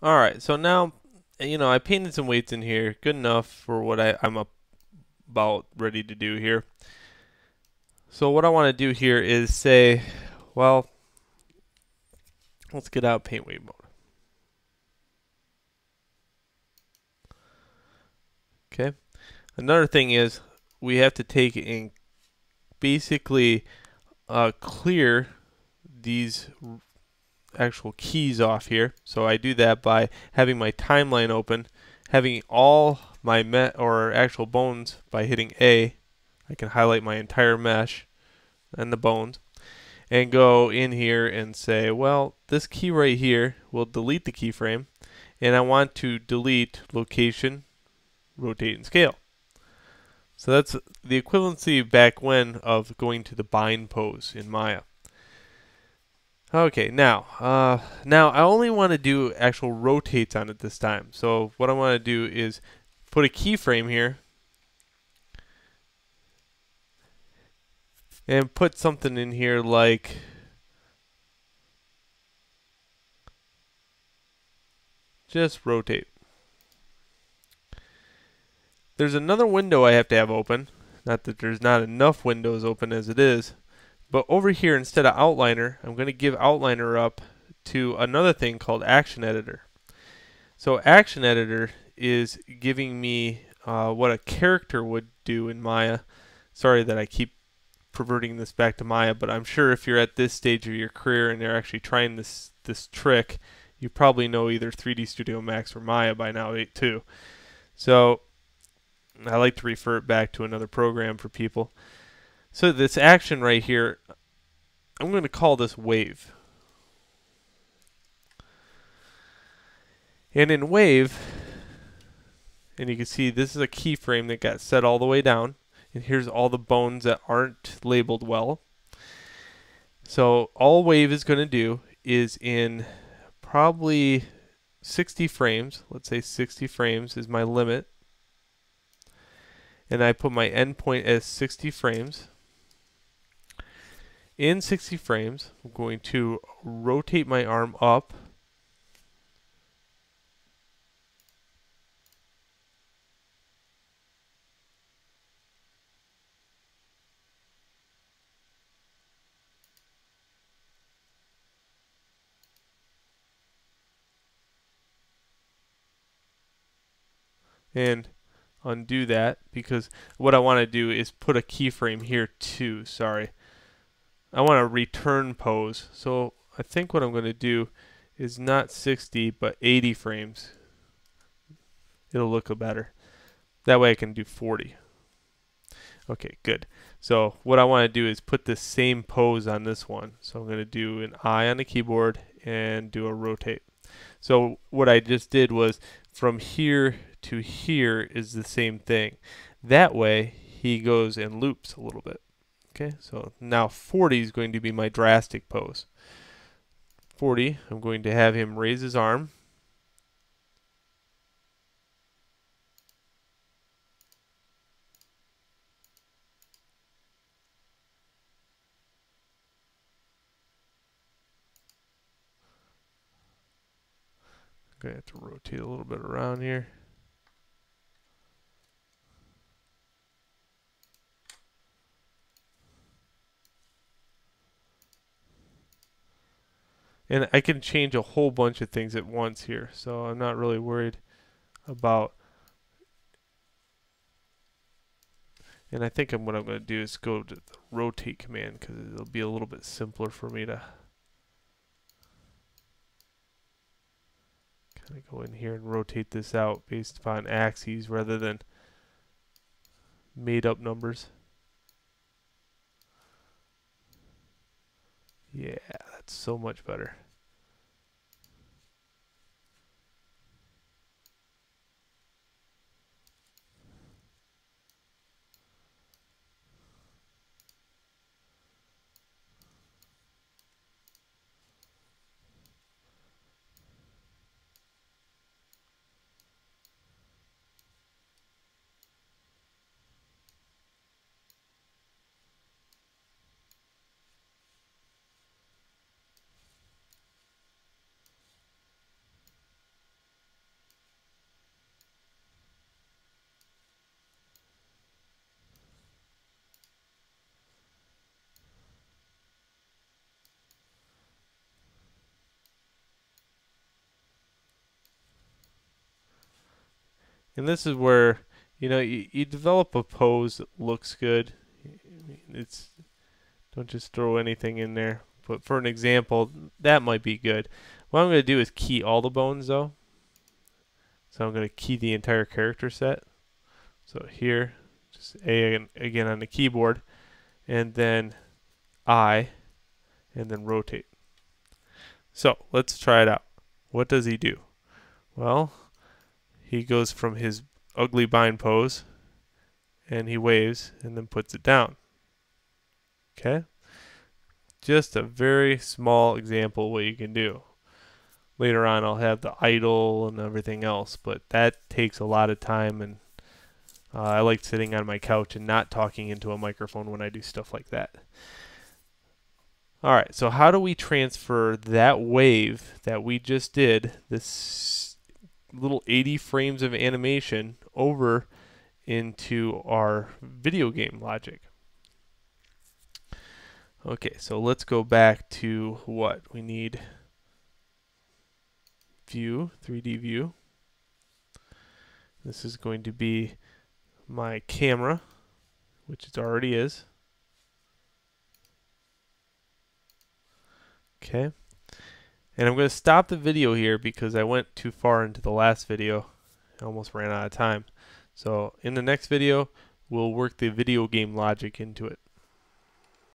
Alright, so now, I painted some weights in here. Good enough for what I'm about ready to do here. So what I want to do here is say, well, let's get out paint weight mode. Okay. Another thing is we have to take and basically clear these actual keys off here. So I do that by having my timeline open, having all my actual bones by hitting A. I can highlight my entire mesh and the bones and go in here and say, well, this key right here will delete the keyframe, and I want to delete location, rotate, and scale. So that's the equivalency back when of going to the bind pose in Maya. Okay, now I only want to do actual rotates on it this time. So what I want to do is put a keyframe here and put something in here like just rotate. There's another window I have to have open. Not that there's not enough windows open as it is, but over here instead of outliner, I'm going to give outliner up to another thing called action editor. So action editor is giving me what a character would do in Maya. Sorry that I keep perverting this back to Maya, but I'm sure if you're at this stage of your career and you're actually trying this trick, you probably know either 3D Studio Max or Maya by now too. So I like to refer it back to another program for people. So this action right here, I'm going to call this wave. And in wave, and you can see this is a keyframe that got set all the way down. And here's all the bones that aren't labeled well. So all wave is going to do is in probably 60 frames, let's say 60 frames is my limit, and I put my endpoint as 60 frames. In 60 frames, I'm going to rotate my arm up. And undo that because what I want to do is put a keyframe here too. Sorry. I want to return pose. So I think what I'm going to do is not 60 but 80 frames. It'll look better. That way I can do 40. Okay, good. So what I want to do is put the same pose on this one. So I'm going to do an I on the keyboard and do a rotate. So what I just did was from here to here is the same thing. That way he goes and loops a little bit. Okay, so now 40 is going to be my drastic pose. 40, I'm going to have him raise his arm. I'm going to have to rotate a little bit around here. And I can change a whole bunch of things at once here, so I'm not really worried about. And I think what I'm going to do is go to the rotate command because it'll be a little bit simpler for me to kind of go in here and rotate this out based upon axes rather than made up numbers. Yeah, that's so much better. And this is where, you develop a pose that looks good. It's Don't just throw anything in there. But for an example, that might be good. What I'm going to do is key all the bones though. So I'm going to key the entire character set. So here, just A again on the keyboard, and then I, and then rotate. So let's try it out. What does he do? Well, he goes from his ugly bind pose, and he waves, and then puts it down. Okay? Just a very small example of what you can do. Later on I'll have the idle and everything else, but that takes a lot of time, and I like sitting on my couch and not talking into a microphone when I do stuff like that. Alright, so how do we transfer that wave that we just did, this little 80 frames of animation, over into our video game logic? Okay, so let's go back to what we need. View, 3D view. This is going to be my camera, which it already is. Okay. And I'm going to stop the video here because I went too far into the last video. I almost ran out of time. So in the next video, we'll work the video game logic into it.